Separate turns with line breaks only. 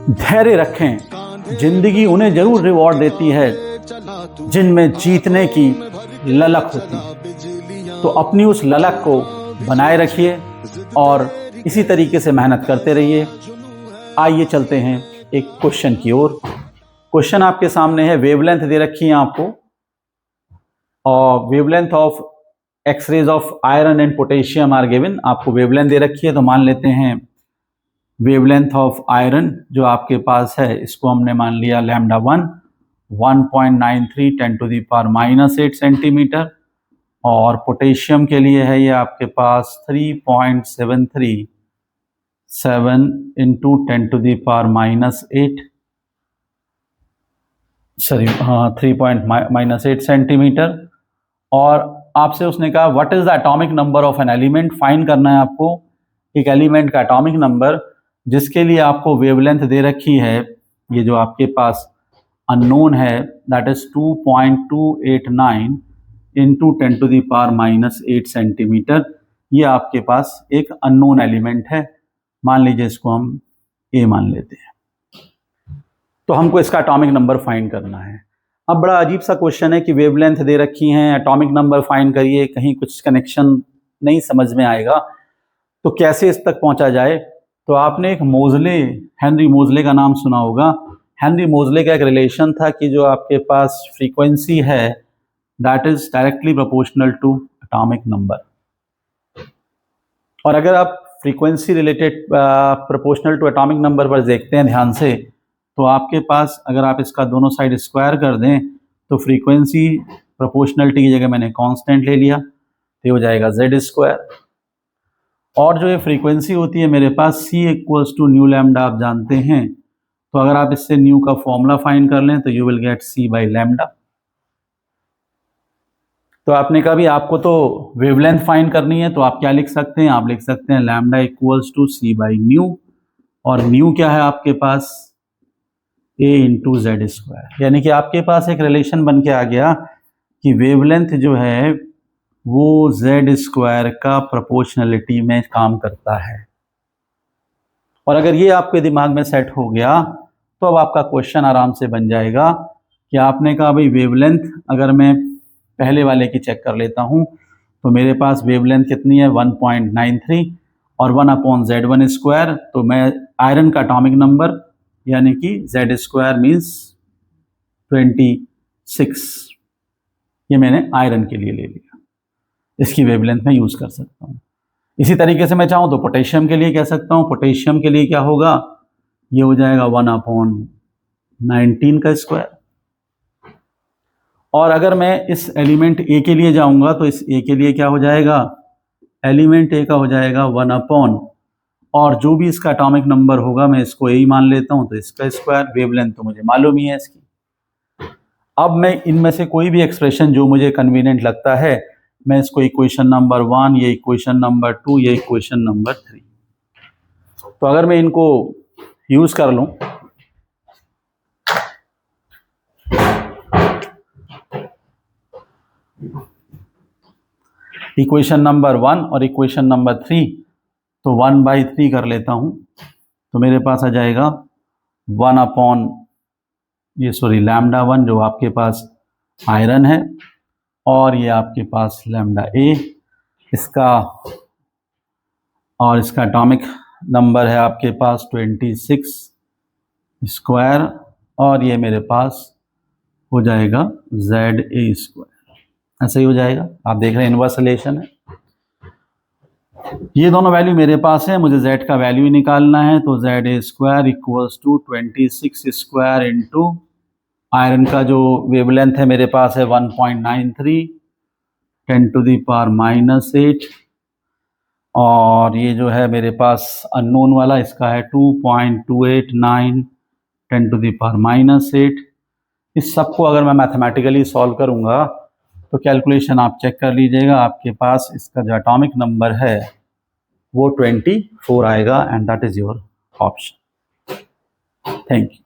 धैर्य रखें, जिंदगी उन्हें जरूर रिवॉर्ड देती है जिनमें जीतने की ललक होती है। तो अपनी उस ललक को बनाए रखिए और इसी तरीके से मेहनत करते रहिए। आइए चलते हैं एक क्वेश्चन की ओर। क्वेश्चन आपके सामने है, वेवलेंथ दे रखी है आपको और wavelength of X rays of iron and potassium are given. आपको वेवलेंथ दे रखी है तो मान लेते हैं वेवलेंथ ऑफ आयरन जो आपके पास है इसको हमने मान लिया लैम्डा 1.93 10⁻⁻8 सेंटीमीटर और पोटेशियम के लिए है ये आपके पास 3.737 इंटू 10⁻⁸ सॉरी 3.8 सेंटीमीटर। और आपसे उसने कहा what is the atomic number of an element. Find करना है आपको एक एलिमेंट का एटॉमिक नंबर जिसके लिए आपको वेवलेंथ दे रखी है, ये जो आपके पास अननोन है दैट इज 2.289 इंटू 10⁻⁸ सेंटीमीटर। ये आपके पास एक अननोन एलिमेंट है, मान लीजिए इसको हम ए मान लेते हैं। तो हमको इसका एटॉमिक नंबर फाइंड करना है। अब बड़ा अजीब सा क्वेश्चन है कि वेवलेंथ दे रखी है, एटॉमिक नंबर फाइंड करिए, कहीं कुछ कनेक्शन नहीं समझ में आएगा तो कैसे इस तक पहुंचा जाए। तो आपने एक मोजले, हेनरी मोजले का नाम सुना होगा। हेनरी मोजले का एक रिलेशन था कि जो आपके पास फ्रीक्वेंसी है that is directly proportional to atomic number. और अगर आप frequency related proportional to atomic number पर देखते हैं ध्यान से, तो आपके पास अगर आप इसका दोनों साइड स्क्वायर कर दें तो फ्रीक्वेंसी प्रोपोर्शनलिटी की जगह मैंने कांस्टेंट ले लिया तो हो जाएगा z²। और जो ये फ्रीक्वेंसी होती है मेरे पास c equals to nu lambda आप जानते हैं, तो अगर आप इससे न्यू का फॉर्मूला फाइंड कर लें तो you will get c by lambda. तो आपने कहा भी आपको तो वेवलेंथ फाइंड करनी है तो आप क्या लिख सकते हैं, आप लिख सकते हैं lambda equals to c by nu. और न्यू क्या है आपके पास a इंटू z²। यानी कि आपके पास एक रिलेशन बन के आ गया कि वेवलेंथ जो है वो z² का प्रोपोर्शनलिटी में काम करता है। और अगर ये आपके दिमाग में सेट हो गया तो अब आपका क्वेश्चन आराम से बन जाएगा कि आपने कहा भाई वेवलेंथ, अगर मैं पहले वाले की चेक कर लेता हूँ तो मेरे पास वेवलेंथ कितनी है 1.93 और 1/z1²। तो मैं आयरन का एटॉमिक नंबर यानी कि z² मीन्स 26, ये मैंने आयरन के लिए ले लिया, इसकी वेवलेंथ में यूज कर सकता हूँ। इसी तरीके से मैं चाहूँ तो पोटेशियम के लिए कह सकता हूँ। पोटेशियम के लिए क्या होगा, ये हो जाएगा 1/19 का स्क्वायर। और अगर मैं इस एलिमेंट ए के लिए जाऊंगा तो इस ए के लिए क्या हो जाएगा, एलिमेंट ए का हो जाएगा 1/, और जो भी इसका एटॉमिक नंबर होगा मैं इसको ए ही मान लेता हूँ तो इसका स्क्वायर। वेवलेंथ तो मुझे मालूम ही है इसकी। अब मैं इनमें से कोई भी एक्सप्रेशन जो मुझे कन्वीनियंट लगता है मैं इसको इक्वेशन नंबर 1, ये इक्वेशन नंबर 2, ये इक्वेशन नंबर 3, तो अगर मैं इनको यूज कर लूं इक्वेशन नंबर 1 और इक्वेशन नंबर 3, तो 1/3 कर लेता हूं तो मेरे पास आ जाएगा 1/लैम्डा 1 जो आपके पास आयरन है, और ये आपके पास लैम्डा ए इसका, और इसका एटॉमिक नंबर है आपके पास 26², और ये मेरे पास हो जाएगा Za²। ऐसे ही हो जाएगा, आप देख रहे हैं इनवर्स रिलेशन है। ये दोनों वैल्यू मेरे पास है, मुझे z का वैल्यू ही निकालना है तो Za² equals to 26² into iron का जो वेवलेंथ है मेरे पास है 1.93 10⁻⁸, और ये जो है मेरे पास अननोन वाला इसका है 2.289 10⁻⁸। इस सब को अगर मैं मैथमेटिकली सॉल्व करूंगा तो कैलकुलेशन आप चेक कर लीजिएगा, आपके पास इसका जो एटॉमिक नंबर है वो 24 आएगा, and that is your option. Thank you.